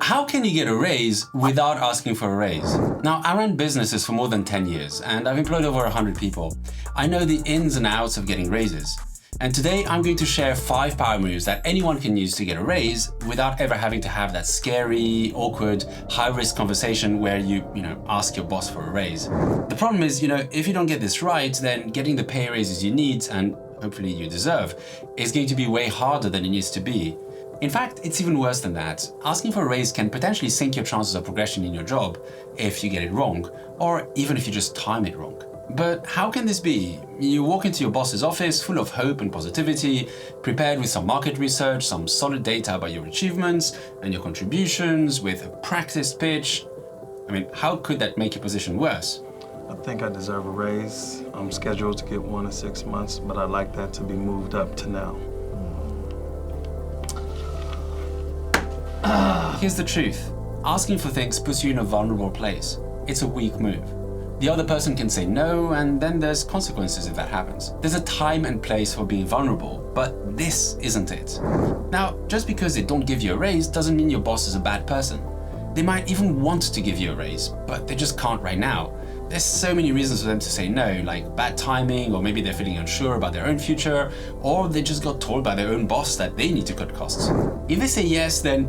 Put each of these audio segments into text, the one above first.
how can you get a raise without asking for a raise? Now, I ran businesses for more than 10 years and I've employed over 100 people. I know the ins and outs of getting raises. And today I'm going to share 5 power moves that anyone can use to get a raise without ever having to have that scary, awkward, high-risk conversation where you ask your boss for a raise. The problem is, if you don't get this right, then getting the pay raises you need and hopefully you deserve is going to be way harder than it needs to be. In fact, it's even worse than that. Asking for a raise can potentially sink your chances of progression in your job if you get it wrong, or even if you just time it wrong. But how can this be? You walk into your boss's office full of hope and positivity, prepared with some market research, some solid data about your achievements and your contributions, with a practiced pitch. How could that make your position worse? I think I deserve a raise. I'm scheduled to get one in 6 months, but I'd like that to be moved up to now. Here's the truth. Asking for things puts you in a vulnerable place. It's a weak move. The other person can say no, and then there's consequences if that happens. There's a time and place for being vulnerable, but this isn't it. Now, just because they don't give you a raise doesn't mean your boss is a bad person. They might even want to give you a raise, but they just can't right now. There's so many reasons for them to say no, like bad timing, or maybe they're feeling unsure about their own future, or they just got told by their own boss that they need to cut costs. If they say yes, then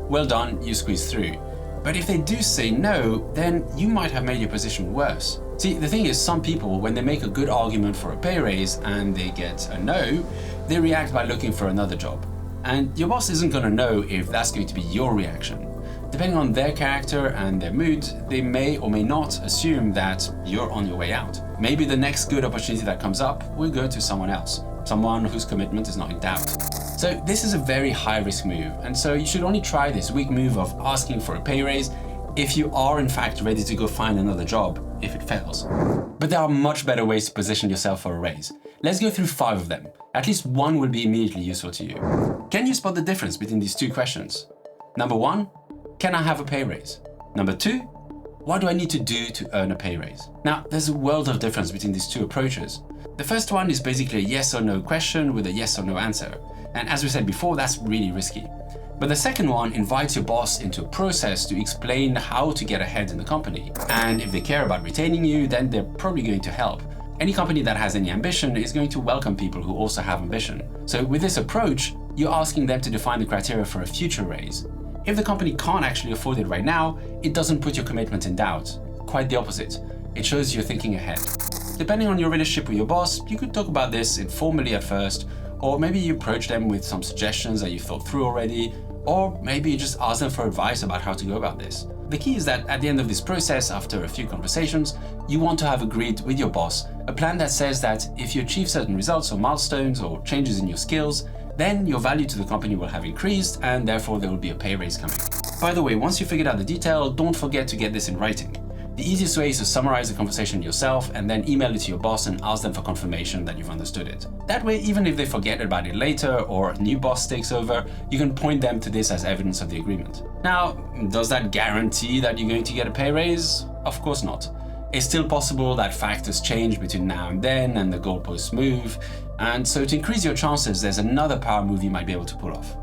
well done, you squeeze through. But if they do say no, then you might have made your position worse. See, the thing is, some people, when they make a good argument for a pay raise and they get a no, they react by looking for another job. And your boss isn't going to know if that's going to be your reaction. Depending on their character and their mood, they may or may not assume that you're on your way out. Maybe the next good opportunity that comes up will go to someone else, someone whose commitment is not in doubt. So this is a very high-risk move, and so you should only try this weak move of asking for a pay raise if you are in fact ready to go find another job if it fails. But there are much better ways to position yourself for a raise. Let's go through 5 of them. At least one will be immediately useful to you. Can you spot the difference between these 2 questions? Number 1, can I have a pay raise? Number 2, what do I need to do to earn a pay raise? Now, there's a world of difference between these 2 approaches. The first one is basically a yes or no question with a yes or no answer. And as we said before, that's really risky. But the second one invites your boss into a process to explain how to get ahead in the company. And if they care about retaining you, then they're probably going to help. Any company that has any ambition is going to welcome people who also have ambition. So with this approach, you're asking them to define the criteria for a future raise. If the company can't actually afford it right now, it doesn't put your commitment in doubt. Quite the opposite. It shows you're thinking ahead. Depending on your relationship with your boss, you could talk about this informally at first, or maybe you approach them with some suggestions that you've thought through already, or maybe you just ask them for advice about how to go about this. The key is that at the end of this process, after a few conversations, you want to have agreed with your boss a plan that says that if you achieve certain results or milestones or changes in your skills, then your value to the company will have increased and therefore there will be a pay raise coming. By the way, once you figured out the detail, don't forget to get this in writing. The easiest way is to summarize the conversation yourself and then email it to your boss and ask them for confirmation that you've understood it. That way, even if they forget about it later or a new boss takes over, you can point them to this as evidence of the agreement. Now, does that guarantee that you're going to get a pay raise? Of course not. It's still possible that factors change between now and then and the goalposts move. And so to increase your chances, there's another power move you might be able to pull off.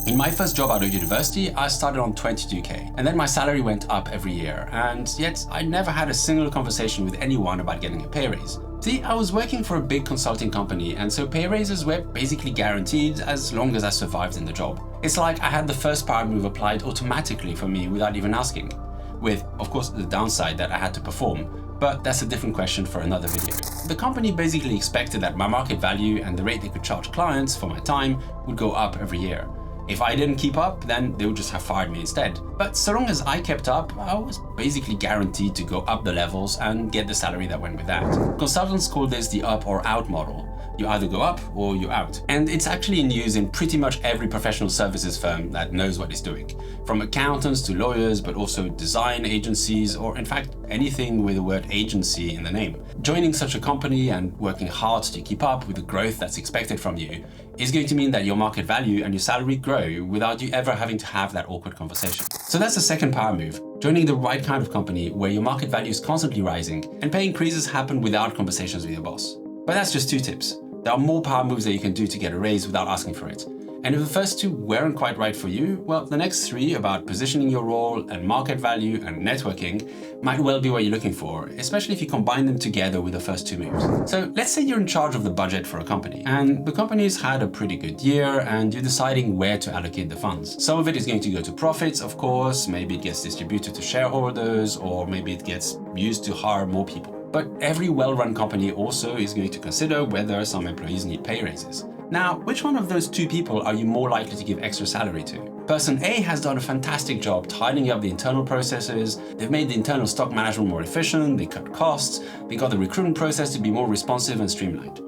In my first job out of university, I started on 22k, and then my salary went up every year, and yet I never had a single conversation with anyone about getting a pay raise. See, I was working for a big consulting company, and so pay raises were basically guaranteed as long as I survived in the job. It's like I had the first power move applied automatically for me without even asking, with, of course, the downside that I had to perform, but that's a different question for another video. The company basically expected that my market value and the rate they could charge clients for my time would go up every year. If I didn't keep up, then they would just have fired me instead. But so long as I kept up, I was basically guaranteed to go up the levels and get the salary that went with that. Consultants call this the up or out model. You either go up or you're out. And it's actually in use in pretty much every professional services firm that knows what it's doing. From accountants to lawyers, but also design agencies, or in fact, anything with the word agency in the name. Joining such a company and working hard to keep up with the growth that's expected from you is going to mean that your market value and your salary grow without you ever having to have that awkward conversation. So that's the second power move, joining the right kind of company where your market value is constantly rising and pay increases happen without conversations with your boss. But that's just 2 tips. There are more power moves that you can do to get a raise without asking for it. And if the first two weren't quite right for you, well, the next three about positioning your role and market value and networking might well be what you're looking for, especially if you combine them together with the first two moves. So let's say you're in charge of the budget for a company, and the company's had a pretty good year and you're deciding where to allocate the funds. Some of it is going to go to profits, of course, maybe it gets distributed to shareholders, or maybe it gets used to hire more people. But every well-run company also is going to consider whether some employees need pay raises. Now, which one of those two people are you more likely to give extra salary to? Person A has done a fantastic job tidying up the internal processes, they've made the internal stock management more efficient, they cut costs, they got the recruitment process to be more responsive and streamlined.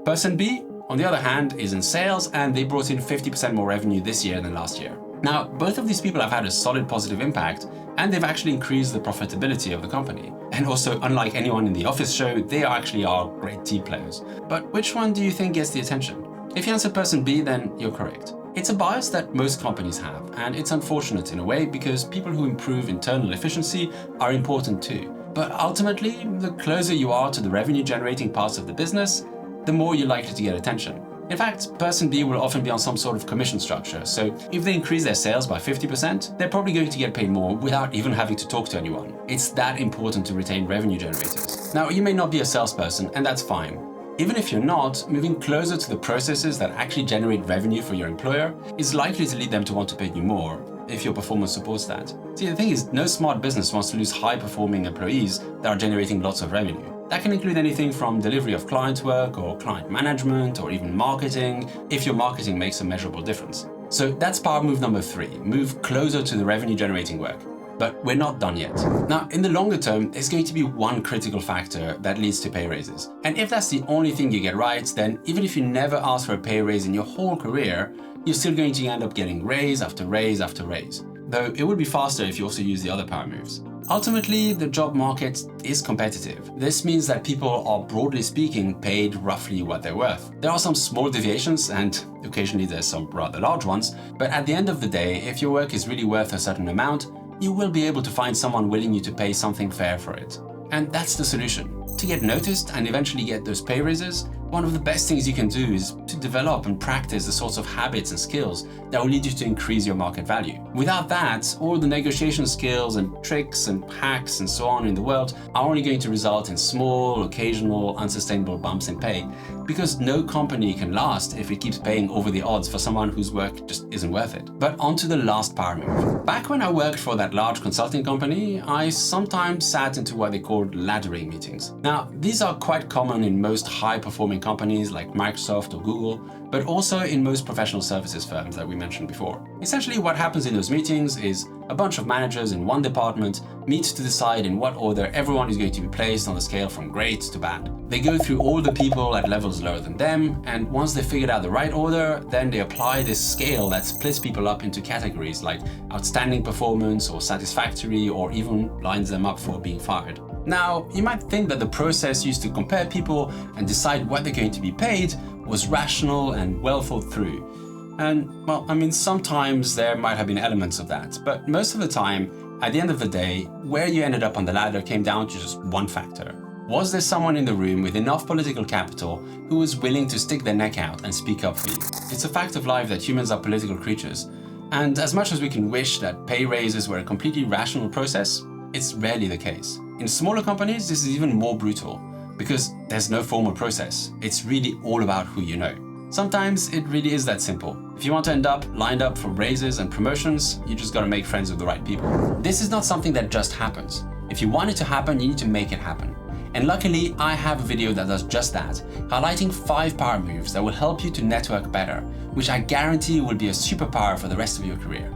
Person B, on the other hand, is in sales and they brought in 50% more revenue this year than last year. Now, both of these people have had a solid positive impact and they've actually increased the profitability of the company. And also, unlike anyone in the office show, they actually are great team players. But which one do you think gets the attention? If you answer person B, then you're correct. It's a bias that most companies have, and it's unfortunate in a way because people who improve internal efficiency are important too. But ultimately, the closer you are to the revenue-generating parts of the business, the more you're likely to get attention. In fact, person B will often be on some sort of commission structure, so if they increase their sales by 50%, they're probably going to get paid more without even having to talk to anyone. It's that important to retain revenue generators. Now, you may not be a salesperson, and that's fine. Even if you're not, moving closer to the processes that actually generate revenue for your employer is likely to lead them to want to pay you more, if your performance supports that. See, the thing is, no smart business wants to lose high-performing employees that are generating lots of revenue. That can include anything from delivery of client work or client management or even marketing, if your marketing makes a measurable difference. So that's power move number 3, move closer to the revenue-generating work. But we're not done yet. Now, in the longer term, there's going to be one critical factor that leads to pay raises. And if that's the only thing you get right, then even if you never ask for a pay raise in your whole career, you're still going to end up getting raise after raise after raise. Though it would be faster if you also use the other power moves. Ultimately, the job market is competitive. This means that people are, broadly speaking, paid roughly what they're worth. There are some small deviations, and occasionally there's some rather large ones, but at the end of the day, if your work is really worth a certain amount, you will be able to find someone willing you to pay something fair for it. And that's the solution. To get noticed and eventually get those pay raises, one of the best things you can do is to develop and practice the sorts of habits and skills that will lead you to increase your market value. Without that, all the negotiation skills and tricks and hacks and so on in the world are only going to result in small, occasional, unsustainable bumps in pay, because no company can last if it keeps paying over the odds for someone whose work just isn't worth it. But on to the last power move. Back when I worked for that large consulting company, I sometimes sat into what they called laddering meetings. Now, these are quite common in most high-performing companies like Microsoft or Google, but also in most professional services firms that we mentioned before. Essentially, what happens in those meetings is a bunch of managers in one department meet to decide in what order everyone is going to be placed on the scale from great to bad. They go through all the people at levels lower than them, and once they figured out the right order, then they apply this scale that splits people up into categories like outstanding performance or satisfactory, or even lines them up for being fired. Now, you might think that the process used to compare people and decide what they're going to be paid was rational and well thought through. And, well, I mean, sometimes there might have been elements of that, but most of the time, at the end of the day, where you ended up on the ladder came down to just one factor. Was there someone in the room with enough political capital who was willing to stick their neck out and speak up for you? It's a fact of life that humans are political creatures, and as much as we can wish that pay raises were a completely rational process, it's rarely the case. In smaller companies, this is even more brutal, because there's no formal process. It's really all about who you know. Sometimes it really is that simple. If you want to end up lined up for raises and promotions, you just gotta make friends with the right people. This is not something that just happens. If you want it to happen, you need to make it happen. And luckily, I have a video that does just that, highlighting 5 power moves that will help you to network better, which I guarantee will be a superpower for the rest of your career.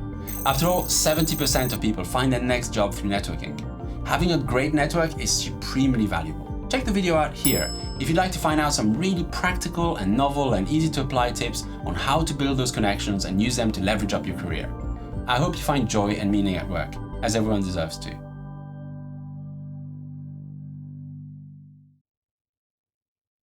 After all, 70% of people find their next job through networking. Having a great network is supremely valuable. Check the video out here if you'd like to find out some really practical and novel and easy to apply tips on how to build those connections and use them to leverage up your career. I hope you find joy and meaning at work, as everyone deserves to.